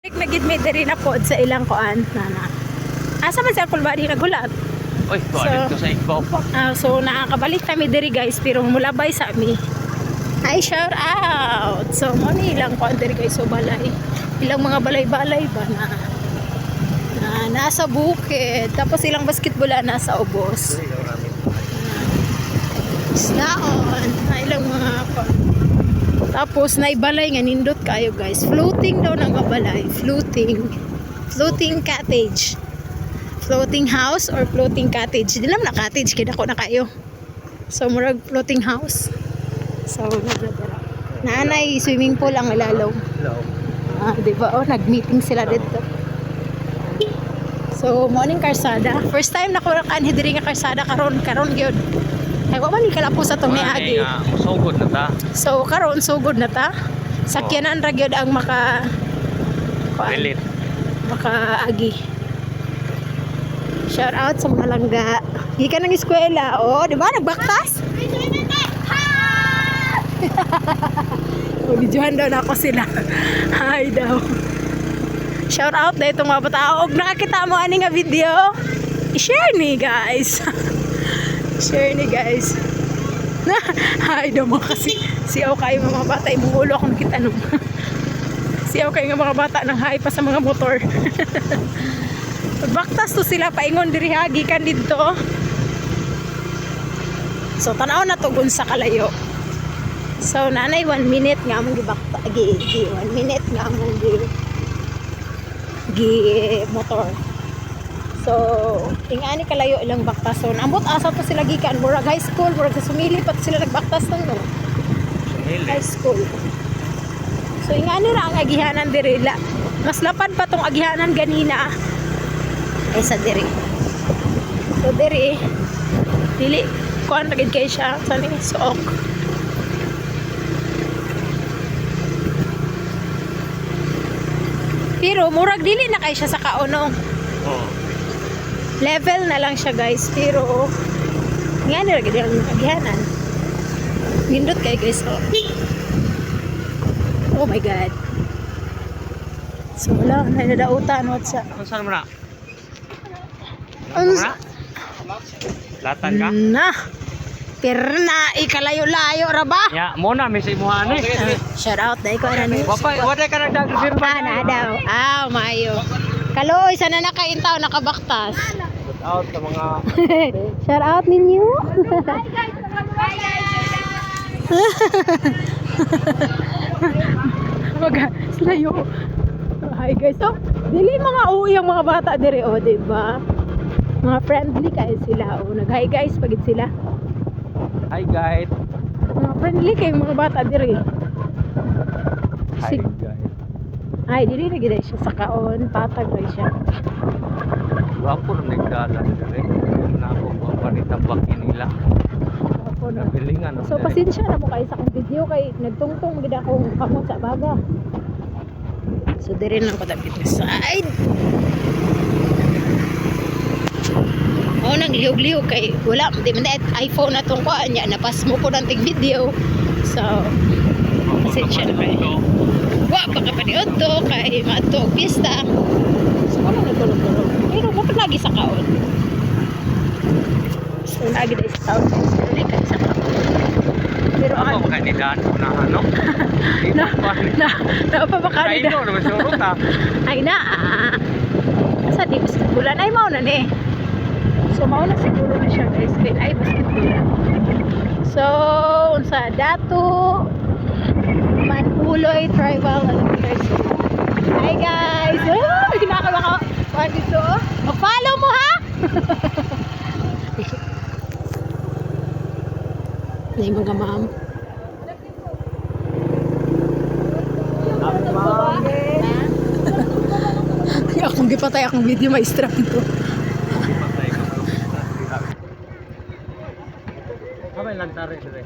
Nagid may diri na pod sa ilang kuan nana. Asa man sa kulbadi nagulat. Oy, tuwalit ko sa igbaw pa. So nakakabalik kami diri guys pero mulabay sa mi. Hi, shout out. So mo ni ilang kuan diri guys so balay. Ilang mga balay-balay ba na nasa bukid. Tapos ilang basketball nasa ubos. Isnaon. Ilang mga tapos naibalay nga nindot kayo guys. Floating daw na nga balay. Floating cottage. Floating house or floating cottage. Hindi naman na cottage. Kaya ako na kayo. So murag floating house. So nanay swimming pool ang ilalaw. Diba? Oh, nag-meeting sila dito. So morning karsada. First time na ko diri nga karsada karon gyud. Ay wa man kalapo sa tong niagi. Sugod na ta. So karon sugod na ta. Sakyanan ra gyud ang Pilit. makaagi. Shout out sa mga langga. Gikan ng eskwela. Oh, di ba nagbaktas? Oh, videohan daw na ako sila. Hi daw. Shout out na itong mga bata. Og nakakita mo ani nga video. I-share ni guys. Share ni guys. Hi daw mo kasi siyaw kayo mga bata. Ibuhulo akong nakita nung. Siyaw kayo nga mga bata nang hi pa sa mga motor. Pagbaktas to sila paingon diri gikan dito. So tanaw na tugon sa kalayo. So nanay 1 minute nga among gibakta 1 minute nga among gi motor. So ingani kalayo ilang baktas. So ambot asa to sila gikan murag high school, murag sa sumili pat sila nagbaktas tong no. High school. So ingani ra ang agihanan diri la. Mas lapad pa tong agihanan ganina. Ay sa diri. So diri dili kuan ra gid kay siya sa ni suok. Pero murag dili na kay siya sa kaono. Oh. Level na lang siya guys, pero ngani ra gid ang agihanan. Nindot kay guys. Oh my god. So wala na nadautan what sa. Saan mo na? Uns Latan ka? na. Perna ikalayo-layo ra ba? Ya, mo na may sa imuha ni. Shout out dai ko ani. Wala ka nagdag firma. Na daw. Mayo. Kaloy sana nakaintaw nakabaktas. Shout out sa mga Shout out ninyo. Maga, slayo. Hi guys. So, dili mga uwi ang mga bata dire oh, di ba? Mga friendly kayo sila oh. Nag-hi guys pagit sila. Hi guys. Mga friendly kayo mga bata dire. Hi guys. Ay, dili na gid siya sa kaon, patag ra siya. Wapo na nagdalan dire. Na ako ang panitang bakin nila. Ako na. Bilingan So pasensya na mo kayo sa akong video kay nagtungtong gid akong kamot sa baga. So dire lang ko dapat side. Oh nagliog-liog kay wala di man iPhone na tong kuan nya napas mo ko ng tig video. So pasensya na kayo. Wa pa ka paniod to kay mato pista. So wala nagtulog-tulog. Pero mo lagi sa kaon. So lagi dai sa kaon. Dili ka sa kaon. Pero ako kandidato na ano? na pa ba kandidato? Kaino na masuro ta. Ay na. Sa di basketballan ay mao na ni. So mao na siguro na siya guys. Kay ay basketballan. So unsa dato Manpuloy Tribal University. Hi guys. Oh, ginakawa ko. What dito? Mag-follow mo ha. Nay mga ma'am. Akong gipatay akong video maestra dito. Abay lang tare dire.